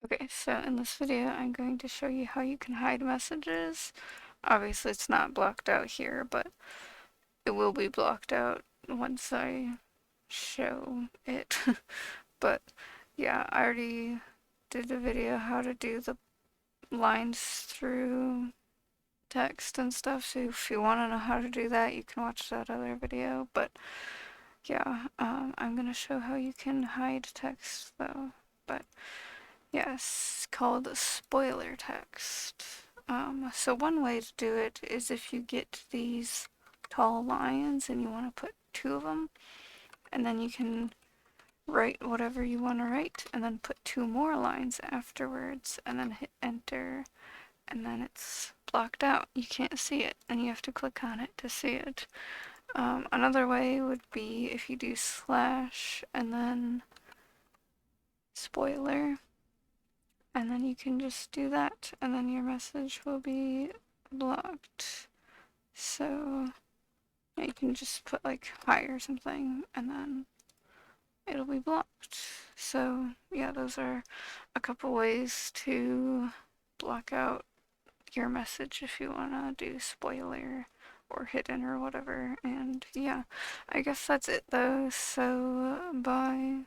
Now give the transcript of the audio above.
Okay, so in this video I'm going to show you how you can hide messages. Obviously it's not blocked out here, but it will be blocked out once I show it. But yeah, I already did a video how to do the lines through text and stuff, so if you want to know how to do that, you can watch that other video. But yeah, I'm gonna show how you can hide text though. But yes, called spoiler text. So one way to do it is if you get these tall lines and you want to put two of them, and then you can write whatever you want to write, and then put two more lines afterwards, and then hit enter, and then it's blocked out. You can't see it, and you have to click on it to see it. Another way would be if you do slash and then spoiler, and then you can just do that, and then your message will be blocked. So yeah, you can just put like hi or something, and then it'll be blocked. So yeah, those are a couple ways to block out your message if you want to do spoiler or hidden or whatever. And yeah, I guess that's it though, so bye.